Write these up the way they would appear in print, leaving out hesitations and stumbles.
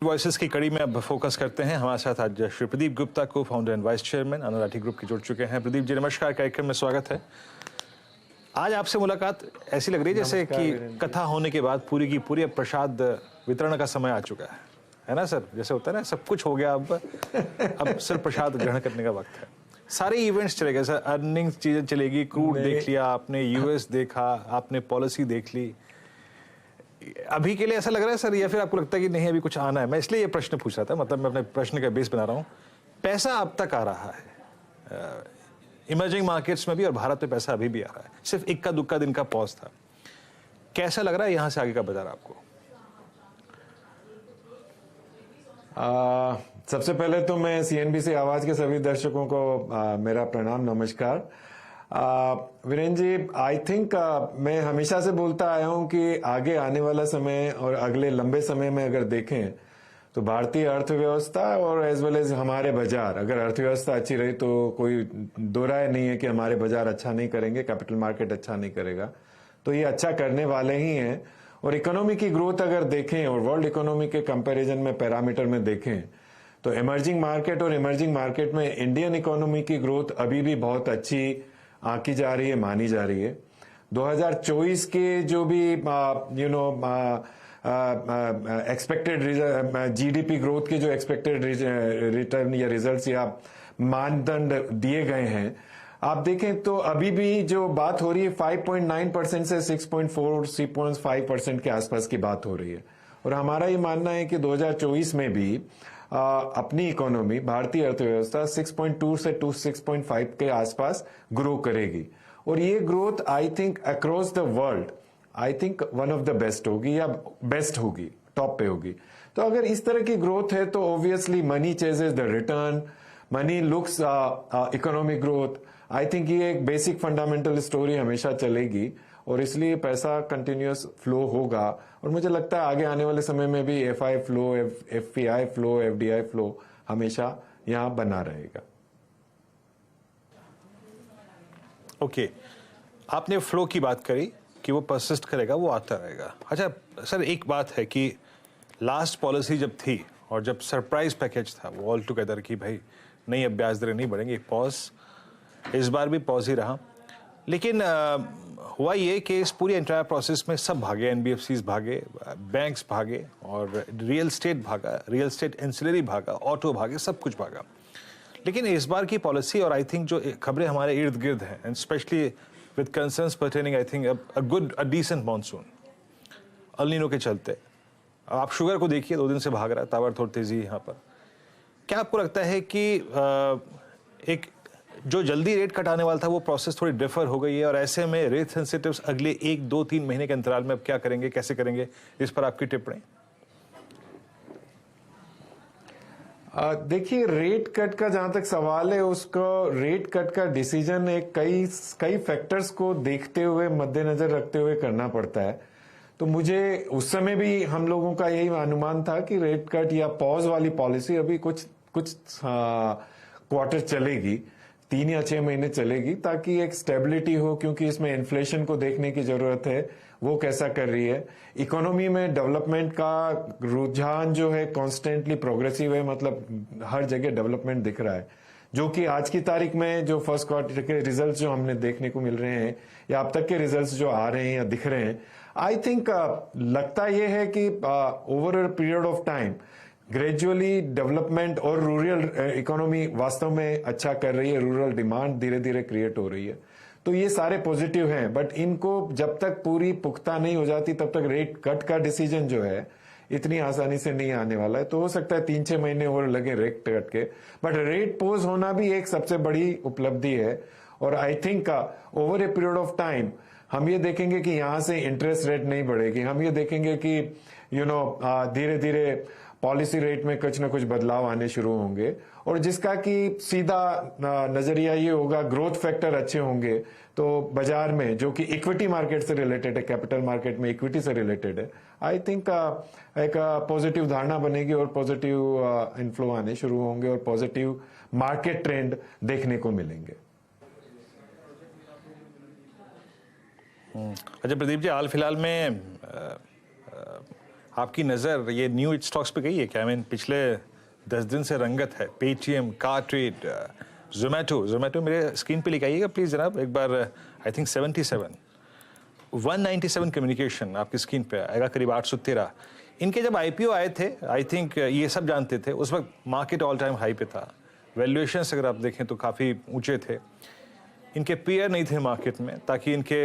Voices की कड़ी में अब फोकस करते हैं। हमारे साथ आज श्री प्रदीप गुप्ता को फाउंडर एंड वाइस चेयरमैन अनाराठी ग्रुप के जुड़ चुके हैं। प्रदीप जी नमस्कार, कार्यक्रम में स्वागत है। आज आपसे मुलाकात ऐसी लग रही है जैसे कि कथा होने के बाद पूरी की पूरी प्रसाद वितरण का समय आ चुका है ना सर? जैसे होता है ना, सब कुछ हो गया, अब सिर्फ प्रसाद ग्रहण करने का वक्त है। सारे इवेंट्स चले गए सर, अर्निंग्स चीजें चलेगी, क्रूड देख लिया आपने, यूएस देखा आपने, पॉलिसी देख ली। अभी के लिए ऐसा लग रहा है सर, या फिर आपको लगता है कि नहीं अभी कुछ आना है? मैं इसलिए ये प्रश्न पूछ रहा था, मतलब मैं अपने प्रश्न का बेस बना रहा हूँ। पैसा अब तक आ रहा है इमर्जिंग मार्केट्स में भी, और भारत में पैसा अभी भी आ रहा है, सिर्फ इक्का दुक्का दिन का पॉज था। कैसा लग रहा है यहाँ से आगे का बाजार आपको? सबसे पहले तो मैं सीएनबीसी आवाज के सभी दर्शकों को मेरा प्रणाम, नमस्कार। वीरेंद्र जी, आई थिंक मैं हमेशा से बोलता आया हूं कि आगे आने वाला समय और अगले लंबे समय में अगर देखें तो भारतीय अर्थव्यवस्था और एज वेल एज हमारे बाजार, अगर अर्थव्यवस्था अच्छी रही तो कोई दो राय नहीं है कि हमारे बाजार अच्छा नहीं करेंगे, कैपिटल मार्केट अच्छा नहीं करेगा। तो ये अच्छा करने वाले ही हैं। और इकोनॉमी की ग्रोथ अगर देखें और वर्ल्ड इकोनॉमी के कंपैरिजन में पैरामीटर में देखें तो इमर्जिंग मार्केट और इमर्जिंग मार्केट में इंडियन इकोनॉमी की ग्रोथ अभी भी बहुत अच्छी आंकी जा रही है, मानी जा रही है। 2024 के जो भी एक्सपेक्टेड जीडीपी ग्रोथ के जो एक्सपेक्टेड रिटर्न या रिजल्ट्स या मानदंड दिए गए हैं, आप देखें तो अभी भी जो बात हो रही है 5.9% से 6.4 6.5% के आसपास की बात हो रही है। और हमारा ये मानना है कि 2024 में भी अपनी इकोनॉमी, भारतीय अर्थव्यवस्था 6.2 से 6.5 के आसपास ग्रो करेगी। और ये growth I think across the world I think one of the best होगी या बेस्ट होगी, टॉप पे होगी। तो अगर इस तरह की ग्रोथ है तो obviously money ceases the return, money looks economic growth. I think ये एक बेसिक फंडामेंटल स्टोरी हमेशा चलेगी और इसलिए पैसा कंटिन्यूअस फ्लो होगा। और मुझे लगता है आगे आने वाले समय में भी FI flow, FPI flow, FDI flow हमेशा यहां बना रहेगा। ओके, आपने फ्लो की बात करी कि वो परसिस्ट करेगा, वो आता रहेगा। अच्छा सर, एक बात है कि लास्ट पॉलिसी जब थी और जब सरप्राइज पैकेज था वो ऑल टुगेदर कि भाई नहीं अब ब्याज दरें नहीं बढ़ेंगी, पॉज, इस बार भी पॉज ही रहा। लेकिन हुआ ये कि इस पूरी एंटायर प्रोसेस में सब भागे, एनबीएफसीज भागे, बैंक्स भागे, और रियल स्टेट भागा, रियल स्टेट एंसिलरी भागा, ऑटो भागे, सब कुछ भागा। लेकिन इस बार की पॉलिसी और आई थिंक जो खबरें हमारे इर्द गिर्द हैं, and specially with concerns pertaining I think a decent monsoon, El Nino के चलते, आप शुगर को देखिए 2 दिन से भाग रहा है ताबड़तोड़ तेजी यहाँ पर। क्या आपको लगता है कि एक जो जल्दी रेट कट आने वाला था वो प्रोसेस थोड़ी डिफर हो गई है, और ऐसे में रेट सेंसिटिव्स अगले 1, 2, 3 महीने के अंतराल में अब क्या करेंगे, कैसे करेंगे, इस पर आपकी टिप्पणी? देखिए, रेट कट का जहां तक सवाल है, उसको रेट कट का डिसीजन एक कई फैक्टर्स को देखते हुए, मद्देनजर रखते हुए करना पड़ता है। तो मुझे उस समय भी हम लोगों का यही अनुमान था कि रेट कट या पॉज वाली पॉलिसी अभी कुछ क्वार्टर चलेगी, 3 या 6 महीने चलेगी, ताकि एक स्टेबिलिटी हो, क्योंकि इसमें इन्फ्लेशन को देखने की जरूरत है, वो कैसा कर रही है। इकोनॉमी में डेवलपमेंट का रुझान जो है कॉन्स्टेंटली प्रोग्रेसिव है, मतलब हर जगह डेवलपमेंट दिख रहा है, जो कि आज की तारीख में जो फर्स्ट क्वार्टर के रिजल्ट्स जो हमने देखने को मिल रहे हैं या अब तक के रिजल्ट्स जो आ रहे हैं या दिख रहे हैं, आई थिंक लगता यह है कि over a period of time gradually development और रूरल इकोनॉमी वास्तव में अच्छा कर रही है, रूरल डिमांड धीरे धीरे क्रिएट हो रही है। तो ये सारे पॉजिटिव हैं, बट इनको जब तक पूरी पुख्ता नहीं हो जाती तब तक रेट कट का डिसीजन जो है इतनी आसानी से नहीं आने वाला है। तो हो सकता है 3-6 महीने और लगे रेट कट के, बट रेट पोज होना भी एक सबसे बड़ी उपलब्धि है। और I think over a period of time हम ये देखेंगे कि यहां से इंटरेस्ट रेट नहीं बढ़ेगी, हम ये देखेंगे कि धीरे धीरे पॉलिसी रेट में कुछ ना कुछ बदलाव आने शुरू होंगे, और जिसका कि सीधा नजरिया ये होगा, ग्रोथ फैक्टर अच्छे होंगे तो बाजार में, जो कि इक्विटी मार्केट से रिलेटेड है, कैपिटल मार्केट में इक्विटी से रिलेटेड है, आई थिंक एक पॉजिटिव धारणा बनेगी और पॉजिटिव इनफ्लो आने शुरू होंगे और पॉजिटिव मार्केट ट्रेंड देखने को मिलेंगे। अच्छा प्रदीप जी, हाल फिलहाल में आपकी नज़र ये न्यू एज स्टॉक्स पे गई है क्या? आई मीन पिछले 10 दिन से रंगत है। पेटीएम, कारट्रेड, जोमेटो मेरे स्क्रीन पे लिखाइएगा प्लीज़ जनाब एक बार। आई थिंक 197 कम्युनिकेशन आपकी स्क्रीन पे आएगा, करीब 813। इनके जब आईपीओ आए थे, आई थिंक ये सब जानते थे, उस वक्त मार्केट ऑल टाइम हाई पे था। वैल्यूएशंस अगर आप देखें तो काफ़ी ऊंचे थे। इनके पीयर नहीं थे मार्केट में ताकि इनके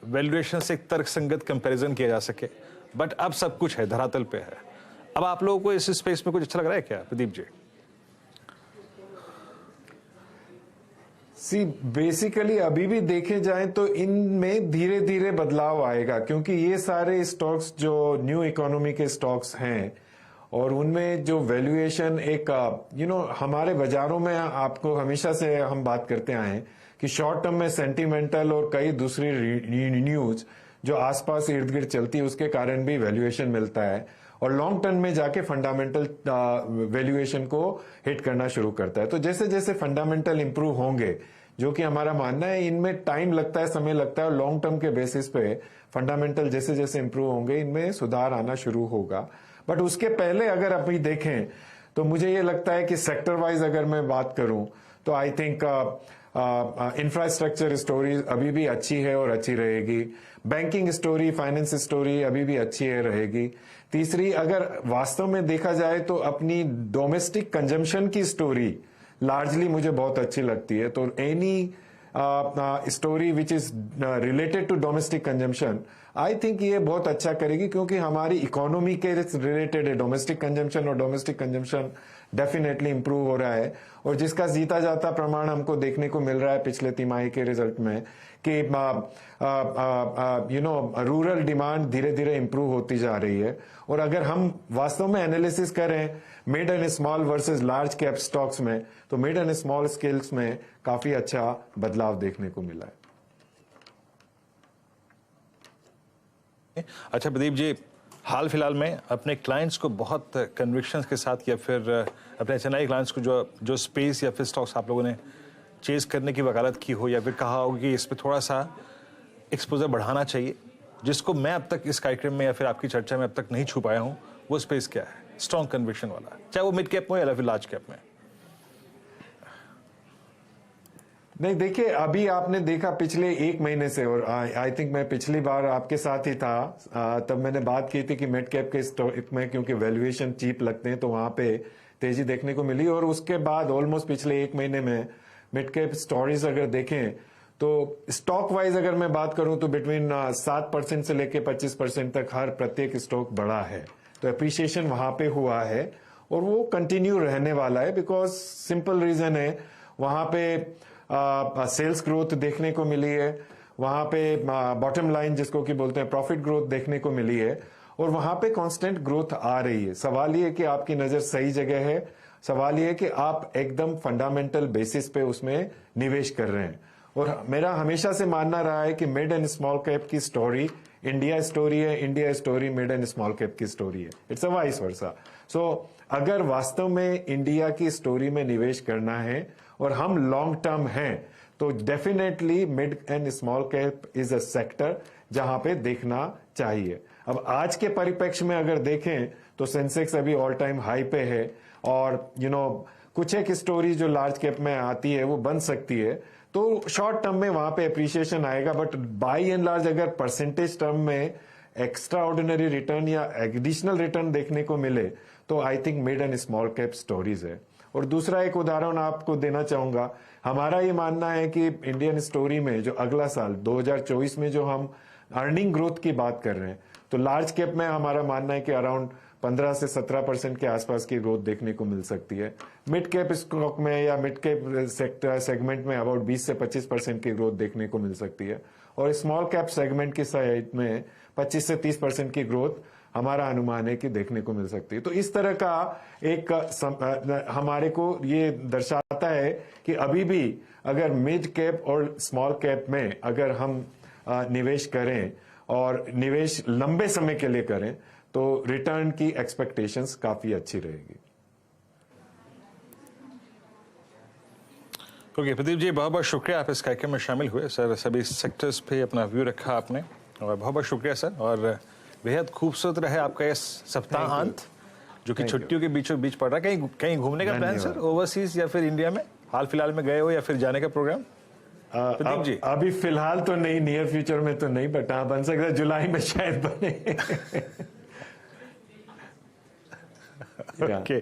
वैल्यूएशन से एक तर्कसंगत कंपैरिजन किया जा सके। बट अब सब कुछ है, धरातल पे है। अब आप लोगों को इस स्पेस में कुछ अच्छा लग रहा है क्या प्रदीप जी? बेसिकली अभी भी देखे जाएं तो इनमें धीरे धीरे बदलाव आएगा, क्योंकि ये सारे स्टॉक्स जो न्यू इकोनॉमी के स्टॉक्स हैं और उनमें जो वैल्यूएशन एक हमारे बाजारों में आपको हमेशा से हम बात करते आए हैं कि शॉर्ट टर्म में सेंटिमेंटल और कई दूसरी न्यूज जो आसपास इर्द गिर्द चलती है उसके कारण भी वैल्यूएशन मिलता है, और लॉन्ग टर्म में जाके फंडामेंटल वैल्यूएशन को हिट करना शुरू करता है। तो जैसे जैसे फंडामेंटल इंप्रूव होंगे, जो कि हमारा मानना है, इनमें टाइम लगता है, समय लगता है, और लॉन्ग टर्म के बेसिस पे फंडामेंटल जैसे जैसे इंप्रूव होंगे इनमें सुधार आना शुरू होगा। बट उसके पहले अगर अभी देखें तो मुझे ये लगता है कि सेक्टर वाइज अगर मैं बात करूं तो आई थिंक इंफ्रास्ट्रक्चर स्टोरी अभी भी अच्छी है और अच्छी रहेगी। बैंकिंग स्टोरी, फाइनेंस स्टोरी अभी भी अच्छी है, रहेगी। तीसरी, अगर वास्तव में देखा जाए तो अपनी डोमेस्टिक कंजम्पशन की स्टोरी लार्जली मुझे बहुत अच्छी लगती है। तो any story which is related to domestic consumption, I think ये बहुत अच्छा करेगी, क्योंकि हमारी इकोनॉमी के रिलेटेड है डोमेस्टिक कंजम्पशन, और डोमेस्टिक कंजम्पशन डेफिनेटली इंप्रूव हो रहा है। और जिसका जीता जाता प्रमाण हमको देखने को मिल रहा है पिछले तिमाही के रिजल्ट में कि रूरल डिमांड धीरे धीरे इंप्रूव होती जा रही है। और अगर हम वास्तव में एनालिसिस करें mid and small versus large cap stocks में, तो मिड एंड स्मॉल स्केल्स में काफी अच्छा बदलाव देखने को मिला है। अच्छा प्रदीप जी, हाल फिलहाल में अपने क्लाइंट्स को बहुत कन्विक्शन के साथ, या फिर अपने एचएनआई क्लाइंट्स को जो स्पेस या फिर स्टॉक्स आप लोगों ने चेज करने की वकालत की हो, या फिर कहा हो कि इस पर थोड़ा सा एक्सपोजर बढ़ाना चाहिए, जिसको मैं अब तक इस कार्यक्रम में या फिर आपकी चर्चा में अब तक नहीं छू पाया हूँ, वो स्पेस क्या है स्ट्रॉन्ग कन्विक्शन वाला, चाहे वो मिड कैप में या फिर लार्ज कैप में? नहीं, देखिए अभी आपने देखा पिछले एक महीने से, और आई थिंक मैं पिछली बार आपके साथ ही था, तब मैंने बात की थी कि मिड कैप के स्टॉक में क्योंकि वैल्यूएशन चीप लगते हैं तो वहां पे तेजी देखने को मिली। और उसके बाद ऑलमोस्ट पिछले एक महीने में मिड कैप स्टोरीज अगर देखें तो स्टॉक वाइज अगर मैं बात करूं तो बिटवीन 7% से लेके 25% तक हर प्रत्येक स्टॉक बढ़ा है। तो अप्रिसिएशन वहां पे हुआ है और वो कंटिन्यू रहने वाला है, बिकॉज सिंपल रीजन है, वहां पे सेल्स ग्रोथ देखने को मिली है, वहां पे बॉटम लाइन जिसको कि बोलते हैं प्रॉफिट ग्रोथ देखने को मिली है, और वहां पे कांस्टेंट ग्रोथ आ रही है। सवाल ये कि आपकी नजर सही जगह है, सवाल ये कि आप एकदम फंडामेंटल बेसिस पे उसमें निवेश कर रहे हैं। और मेरा हमेशा से मानना रहा है कि मिड एंड स्मॉल कैप की स्टोरी इंडिया स्टोरी है, India story mid and small cap की स्टोरी है, इट्स अ वाइस वर्सा। सो अगर वास्तव में इंडिया की स्टोरी में निवेश करना है और हम लॉन्ग टर्म हैं, तो definitely mid and small cap is a sector जहां पे देखना चाहिए। अब आज के परिप्रेक्ष्य में अगर देखें तो सेंसेक्स अभी ऑल टाइम हाई पे है, और कुछ एक स्टोरी जो लार्ज कैप में आती है वो बन सकती है, तो शॉर्ट टर्म में वहां पे अप्रिसिएशन आएगा। बट बाई एंड लार्ज अगर परसेंटेज टर्म में एक्स्ट्रा ऑर्डिनरी रिटर्न या एडिशनल रिटर्न देखने को मिले तो I think mid and small cap stories है। और दूसरा एक उदाहरण आपको देना चाहूंगा, हमारा ये मानना है कि इंडियन स्टोरी में जो अगला साल 2024 में जो हम अर्निंग ग्रोथ की बात कर रहे हैं, तो लार्ज कैप में हमारा मानना है कि अराउंड 15 से 17% के आसपास की ग्रोथ देखने को मिल सकती है। मिड कैप स्टॉक में या मिड कैप सेक्टर सेगमेंट में अबाउट 20 से 25% की ग्रोथ देखने को मिल सकती है, और स्मॉल कैप सेगमेंट की साइड में 25 से 30% की ग्रोथ हमारा अनुमान है कि देखने को मिल सकती है। तो इस तरह का एक हमारे को ये दर्शाता है कि अभी भी अगर मिड कैप और स्मॉल कैप में अगर हम निवेश करें और निवेश लंबे समय के लिए करें तो रिटर्न की एक्सपेक्टेशंस काफी अच्छी रहेगी। ओके प्रदीप जी, बहुत बहुत शुक्रिया आप इस कार्यक्रम में शामिल हुए सर। सभी सेक्टर्स पे अपना व्यू रखा आपने, और बहुत बहुत शुक्रिया सर। और बेहद खूबसूरत रहे आपका ये सप्ताहांत जो कि छुट्टियों के बीचों बीच पड़ रहा है। कहीं कहीं घूमने का प्लान सर, ओवरसीज या फिर इंडिया में हाल फिलहाल में गए हो या फिर जाने का प्रोग्राम? प्रदीप जी अभी फिलहाल तो नहीं, नियर फ्यूचर में तो नहीं, बट हाँ बन सकता है जुलाई में शायद बने। Okay,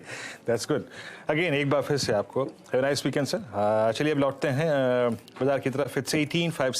that's good. अगेन एक बार फिर से आपको have a nice weekend sir. चलिए अब लौटते हैं बाजार की तरफ। इट्स 18:05